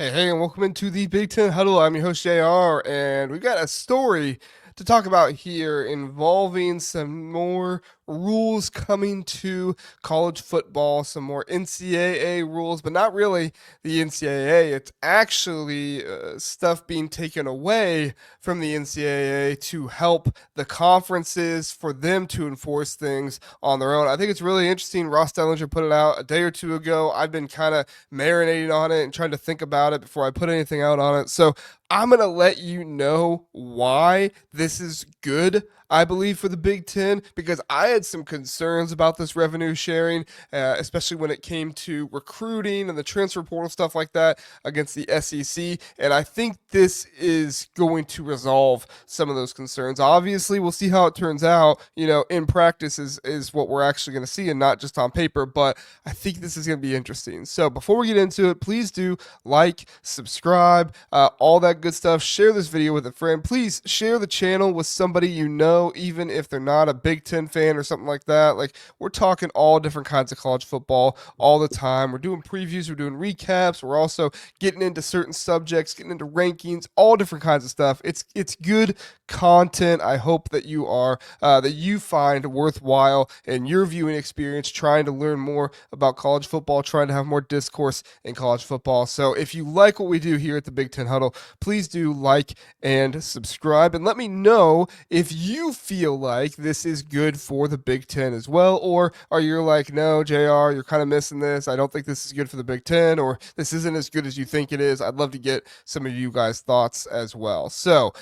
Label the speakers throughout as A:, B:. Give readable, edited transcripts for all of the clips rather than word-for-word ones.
A: Hey, and welcome into the Big Ten Huddle. I'm your host, JR, and we've got a story to talk about here involving some more rules coming to college football, some more NCAA rules, but not really the NCAA. It's actually stuff being taken away from the NCAA to help the conferences for them to enforce things on their own. I think it's really interesting. Ross Dellinger put it out a day or two ago. I've been kind of marinating on it and trying to think about it before I put anything out on it. So I'm going to let you know why this is good, I believe, for the Big Ten, because I had some concerns about this revenue sharing, especially when it came to recruiting and the transfer portal stuff like that against the SEC. And I think this is going to resolve some of those concerns. Obviously, we'll see how it turns out. In practice is what we're actually going to see and not just on paper. But I think this is going to be interesting. So before we get into it, please do like, subscribe, all that good stuff. Share this video with a friend. Please share the channel with somebody you know, even if they're not a Big Ten fan or something like that. Like, we're talking all different kinds of college football all the time. We're doing previews, we're doing recaps, we're also getting into certain subjects, getting into rankings, all different kinds of stuff. It's good content. I hope that you find worthwhile in your viewing experience, trying to learn more about college football, trying to have more discourse in college football. So if you like what we do here at the Big Ten Huddle, please do like and subscribe, and let me know if you feel like this is good for the Big Ten as well, or are you like, no, JR, you're kind of missing this. I don't think this is good for the Big Ten, or this isn't as good as you think it is. I'd love to get some of you guys' thoughts as well. So,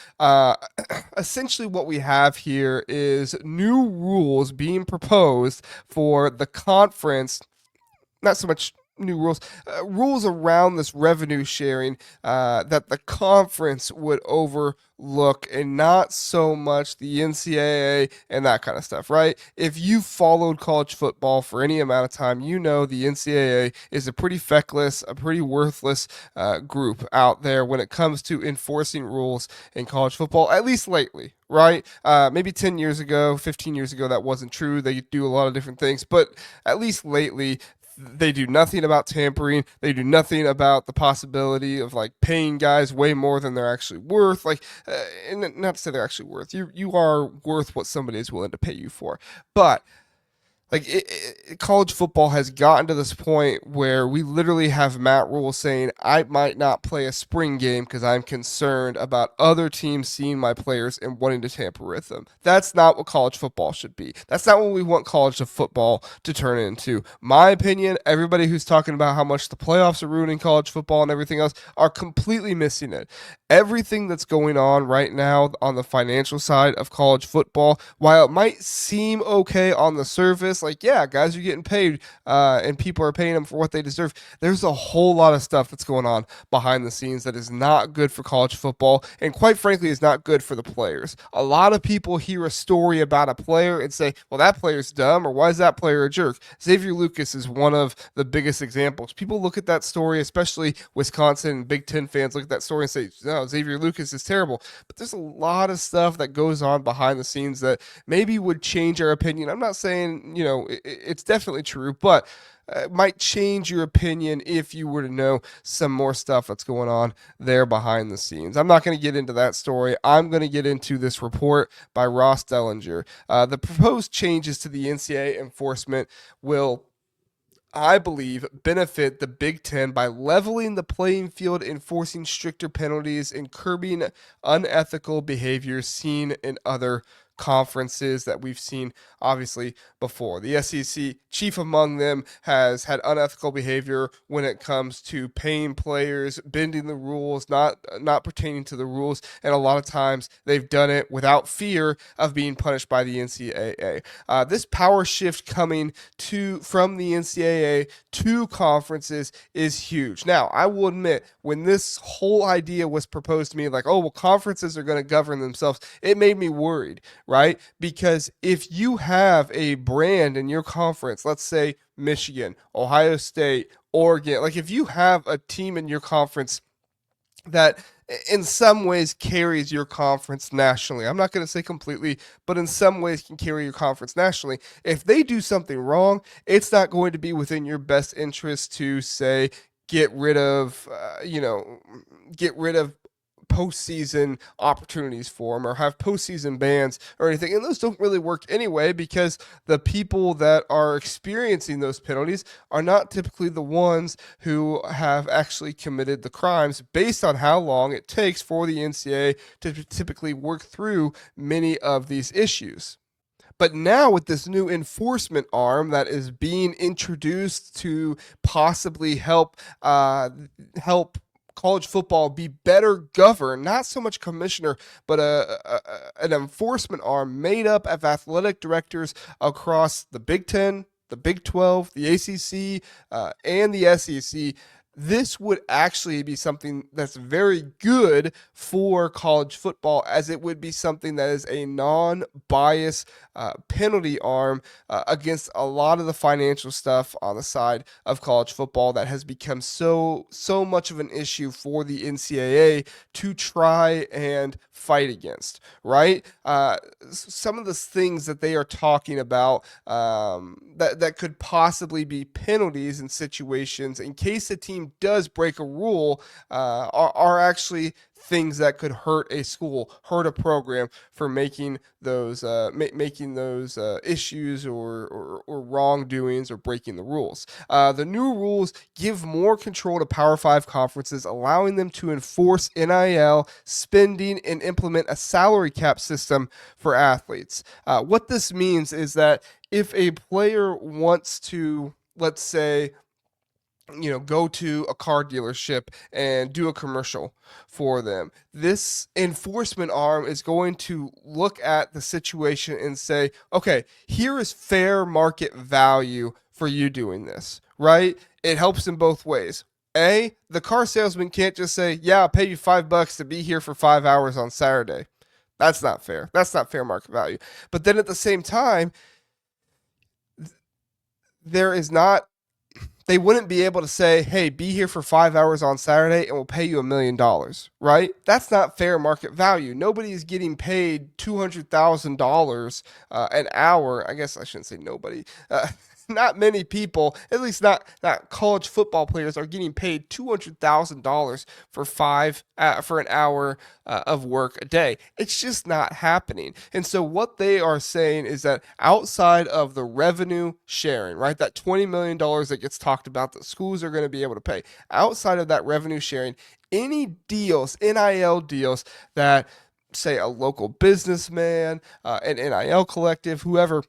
A: essentially, what we have here is new rules being proposed for the conference, not so much new rules, rules around this revenue sharing that the conference would overlook and not so much the NCAA and that kind of stuff, right? If you followed college football for any amount of time, you know the NCAA is a pretty feckless, a pretty worthless group out there when it comes to enforcing rules in college football, at least lately, right? Maybe 10 years ago, 15 years ago, that wasn't true. They do a lot of different things, but at least lately, they do nothing about tampering. They do nothing about the possibility of like paying guys way more than they're actually worth. And not to say they're actually worth. You are worth what somebody is willing to pay you for. But college football has gotten to this point where we literally have Matt Rule saying, I might not play a spring game because I'm concerned about other teams seeing my players and wanting to tamper with them. That's not what college football should be. That's not what we want college football to turn into. My opinion, everybody who's talking about how much the playoffs are ruining college football and everything else are completely missing it. Everything that's going on right now on the financial side of college football, while it might seem okay on the surface, like, yeah, guys are getting paid and people are paying them for what they deserve, there's a whole lot of stuff that's going on behind the scenes that is not good for college football and, quite frankly, is not good for the players. A lot of people hear a story about a player and say, well, that player's dumb, or why is that player a jerk? Xavier Lucas is one of the biggest examples. People look at that story, especially Wisconsin and Big Ten fans look at that story and say, no, Xavier Lucas is terrible. But there's a lot of stuff that goes on behind the scenes that maybe would change our opinion. I'm not saying, it's definitely true, but it might change your opinion if you were to know some more stuff that's going on there behind the scenes. I'm not going to get into that story. I'm going to get into this report by Ross Dellinger. The proposed changes to the NCAA enforcement will, I believe, benefit the Big Ten by leveling the playing field, enforcing stricter penalties, and curbing unethical behaviors seen in other conferences that we've seen obviously before. The SEC, chief among them, has had unethical behavior when it comes to paying players, bending the rules, not pertaining to the rules, and a lot of times they've done it without fear of being punished by the NCAA. This power shift coming from the NCAA to conferences is huge. Now, I will admit, when this whole idea was proposed to me, like, oh, well, conferences are going to govern themselves, it made me worried, right? Because if you have a brand in your conference, let's say Michigan, Ohio State, Oregon, like if you have a team in your conference that in some ways carries your conference nationally. I'm not going to say completely, but in some ways can carry your conference nationally. If they do something wrong, it's not going to be within your best interest to say, get rid of, get rid of postseason opportunities for them or have postseason bans or anything. And those don't really work anyway because the people that are experiencing those penalties are not typically the ones who have actually committed the crimes based on how long it takes for the NCAA to typically work through many of these issues. But now with this new enforcement arm that is being introduced to possibly help college football be better governed, not so much commissioner, but an enforcement arm made up of athletic directors across the Big Ten, the Big 12, the ACC, and the SEC. This would actually be something that's very good for college football, as it would be something that is a non-bias penalty arm against a lot of the financial stuff on the side of college football that has become so much of an issue for the NCAA to try and fight against. Right? Some of the things that they are talking about that could possibly be penalties in situations in case a team does break a rule are actually things that could hurt a school, hurt a program for making those issues or wrongdoings or breaking the rules. The new rules give more control to Power Five conferences, allowing them to enforce NIL spending and implement a salary cap system for athletes. What this means is that if a player wants to, let's say, go to a car dealership and do a commercial for them, this enforcement arm is going to look at the situation and say, okay, here is fair market value for you doing this, right? It helps in both ways. The car salesman can't just say, yeah, I'll pay you $5 to be here for 5 hours on Saturday. That's not fair. That's not fair market value. But then at the same time, there is not they wouldn't be able to say, hey, be here for 5 hours on Saturday and we'll pay you $1,000,000, right? That's not fair market value. Nobody is getting paid $200,000 an hour. I guess I shouldn't say nobody. Not many people, at least not college football players, are getting paid $200,000 for an hour of work a day. It's just not happening. And so what they are saying is that outside of the revenue sharing, right, that $20 million that gets talked about that schools are going to be able to pay, outside of that revenue sharing, any deals, NIL deals that, say, a local businessman, an NIL collective, whoever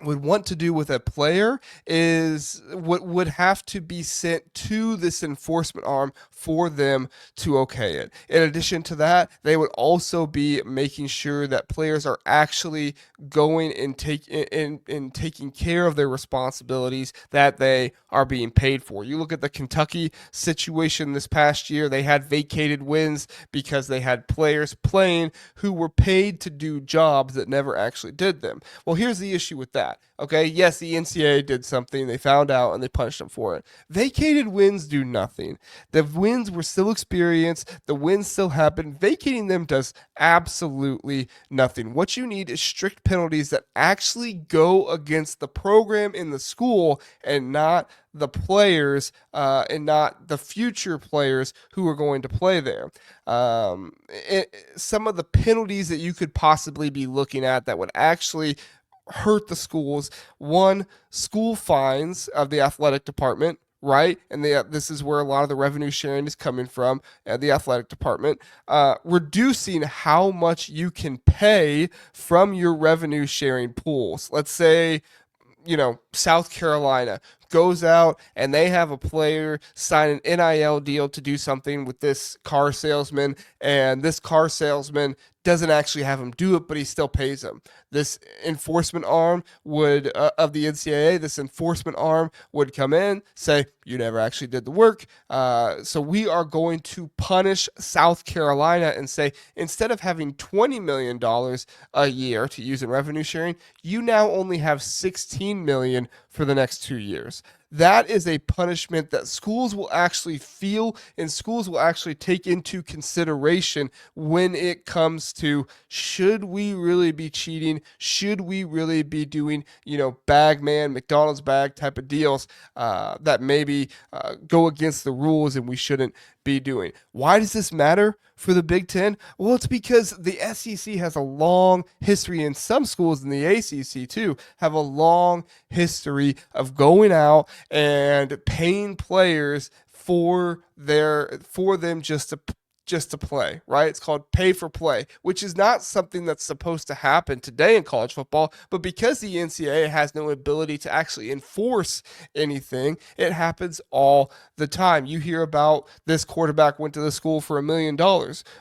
A: would want to do with a player is what would have to be sent to this enforcement arm for them to okay it. In addition to that, they would also be making sure that players are actually going and taking care of their responsibilities that they are being paid for. You look at the Kentucky situation this past year, they had vacated wins because they had players playing who were paid to do jobs that never actually did them. Well, here's the issue with that. Okay, yes, the NCAA did something. They found out and they punished them for it. Vacated wins do nothing. The wins were still experienced. The wins still happen. Vacating them does absolutely nothing. What you need is strict penalties that actually go against the program in the school and not the players and not the future players who are going to play there. Some of the penalties that you could possibly be looking at that would actually hurt the schools. One, school fines of the athletic department, right? And this is where a lot of the revenue sharing is coming from, the athletic department. Reducing how much you can pay from your revenue sharing pools. Let's say, South Carolina goes out and they have a player sign an NIL deal to do something with this car salesman, and this car salesman doesn't actually have him do it, but he still pays him. This enforcement arm would of the NCAA, this enforcement arm would come in, say, you never actually did the work, so we are going to punish South Carolina and say, instead of having $20 million a year to use in revenue sharing, you now only have $16 million for the next 2 years. that is a punishment that schools will actually feel and schools will actually take into consideration when it comes to, should we really be cheating? Should we really be doing, bag man, McDonald's bag type of deals that maybe go against the rules and we shouldn't be doing? Why does this matter for the Big Ten? Well, it's because the SEC has a long history, and some schools in the ACC too have a long history of going out and paying players for them just to play, right? It's called pay for play, which is not something that's supposed to happen today in college football, but because the NCAA has no ability to actually enforce anything, it happens all the time. You hear about this quarterback went to the school for $1 million.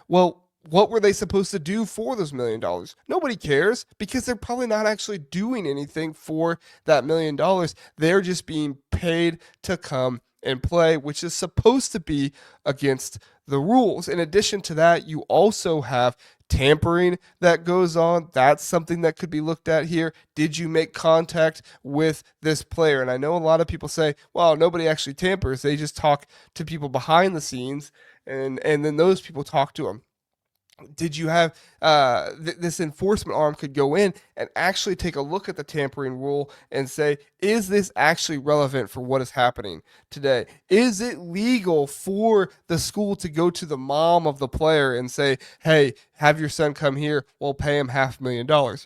A: Well, what were they supposed to do for those $1 million? Nobody cares, because they're probably not actually doing anything for that $1 million. They're just being paid to come and play, which is supposed to be against the rules. In addition to that, you also have tampering that goes on. That's something that could be looked at here. Did you make contact with this player? And I know a lot of people say, well, nobody actually tampers. They just talk to people behind the scenes, and then those people talk to them. Did you have this enforcement arm could go in and actually take a look at the tampering rule and say, is this actually relevant for what is happening today? Is it legal for the school to go to the mom of the player and say, hey, have your son come here, we'll pay him $500,000?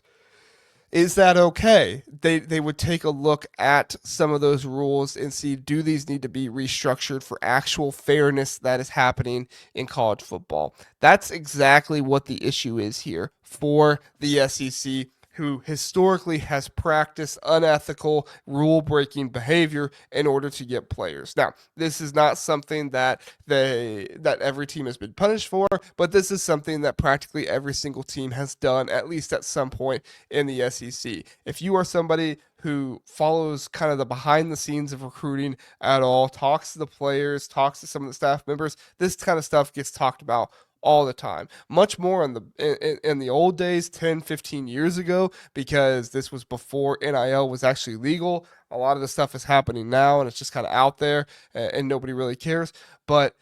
A: Is that okay? They would take a look at some of those rules and see, do these need to be restructured for actual fairness that is happening in college football? That's exactly what the issue is here for the SEC, who historically has practiced unethical rule-breaking behavior in order to get players. Now, this is not something that every team has been punished for, but this is something that practically every single team has done at least at some point in the SEC. If you are somebody who follows kind of the behind the scenes of recruiting at all, talks to the players, talks to some of the staff members, this kind of stuff gets talked about all the time, much more in the old days, 10, 15 years ago, because this was before NIL was actually legal. A lot of the stuff is happening now, and it's just kind of out there, and nobody really cares. But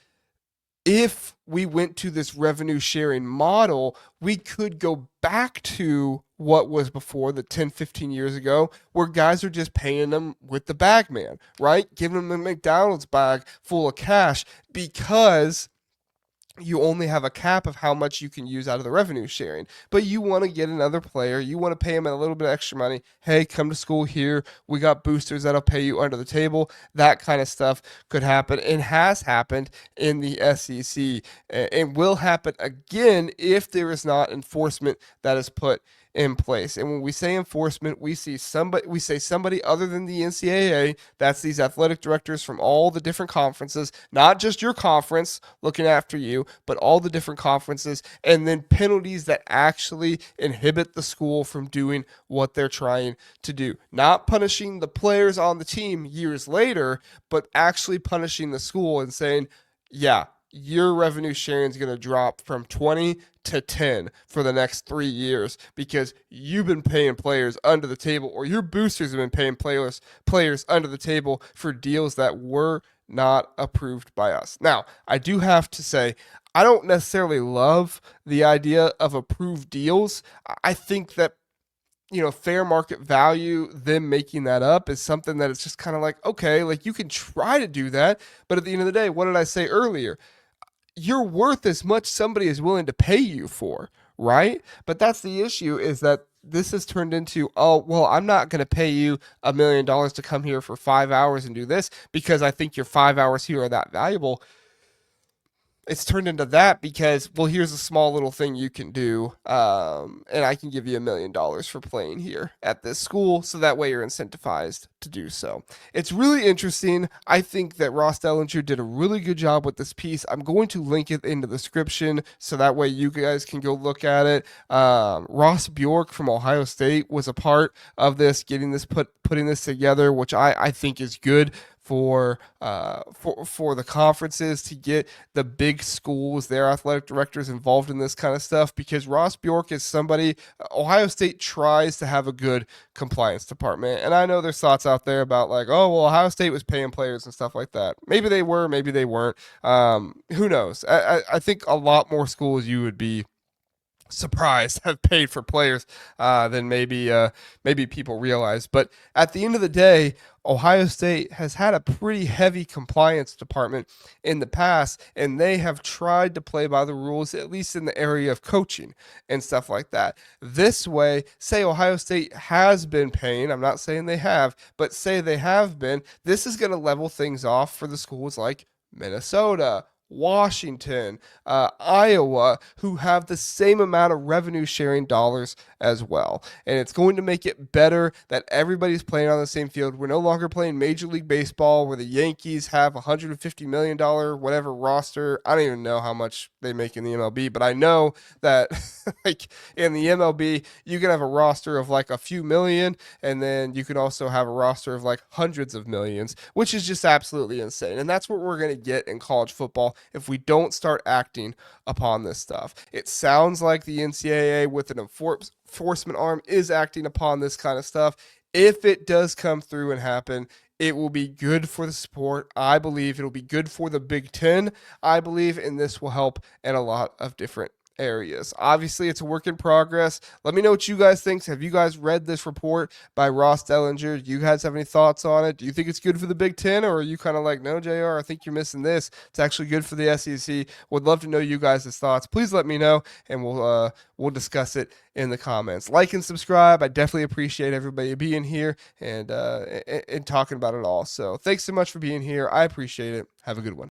A: if we went to this revenue sharing model, we could go back to what was before, the 10, 15 years ago, where guys are just paying them with the bag man, right? Giving them a McDonald's bag full of cash, because you only have a cap of how much you can use out of the revenue sharing. But you want to get another player. You want to pay him a little bit of extra money. Hey, come to school here. We got boosters that'll pay you under the table. That kind of stuff could happen and has happened in the SEC, and will happen again if there is not enforcement that is put in place. And when we say enforcement, we say somebody other than the NCAA. That's these athletic directors from all the different conferences, not just your conference looking after you, but all the different conferences, and then penalties that actually inhibit the school from doing what they're trying to do. Not punishing the players on the team years later, but actually punishing the school and saying, yeah, your revenue sharing is going to drop from 20 to 10 for the next 3 years because you've been paying players under the table, or your boosters have been paying players under the table for deals that were not approved by us. Now, I do have to say, I don't necessarily love the idea of approved deals. I think that fair market value, them making that up, is something that it's just kind of like, okay, like you can try to do that, but at the end of the day, what did I say earlier? You're worth as much somebody is willing to pay you for, right? But that's the issue, is that this has turned into, oh, well, I'm not going to pay you $1 million to come here for 5 hours and do this because I think your 5 hours here are that valuable. It's turned into that because, well, here's a small little thing you can do, and I can give you $1 million for playing here at this school, so that way you're incentivized to do so. It's really interesting. I think that Ross Dellinger did a really good job with this piece. I'm going to link it in the description, so that way you guys can go look at it. Ross Bjork from Ohio State was a part of this, putting this together, which I think is good for the conferences to get the big schools, their athletic directors involved in this kind of stuff, because Ross Bjork is somebody. Ohio State tries to have a good compliance department, and I know there's thoughts out there about like, oh well, Ohio State was paying players and stuff like that. Maybe they were, maybe they weren't. Who knows? I think a lot more schools you would be surprised have paid for players than maybe people realize. But at the end of the day, Ohio State has had a pretty heavy compliance department in the past, and they have tried to play by the rules, at least in the area of coaching and stuff like that. This way, say Ohio State has been paying, I'm not saying they have, but say they have been, this is going to level things off for the schools like Minnesota, Washington, Iowa, who have the same amount of revenue sharing dollars as well. And it's going to make it better that everybody's playing on the same field. We're no longer playing Major League Baseball where the Yankees have $150 million whatever roster. I don't even know how much they make in the MLB, but I know that like in the MLB, you can have a roster of like a few million, and then you can also have a roster of like hundreds of millions, which is just absolutely insane. And that's what we're going to get in college football if we don't start acting upon this stuff. It sounds like the NCAA with an enforcement arm is acting upon this kind of stuff. If it does come through and happen, it will be good for the sport. I believe it'll be good for the Big Ten. I believe, and this will help in a lot of different areas. Obviously, it's a work in progress. Let me know what you guys think. Have you guys read this report by Ross Dellinger? Do you guys have any thoughts on it? Do you think it's good for the Big Ten, or are you kind of like, no, JR, I think you're missing this. It's actually good for the SEC. Would love to know you guys' thoughts. Please let me know, and we'll discuss it in the comments. Like and subscribe. I definitely appreciate everybody being here and talking about it all. So thanks so much for being here. I appreciate it. Have a good one.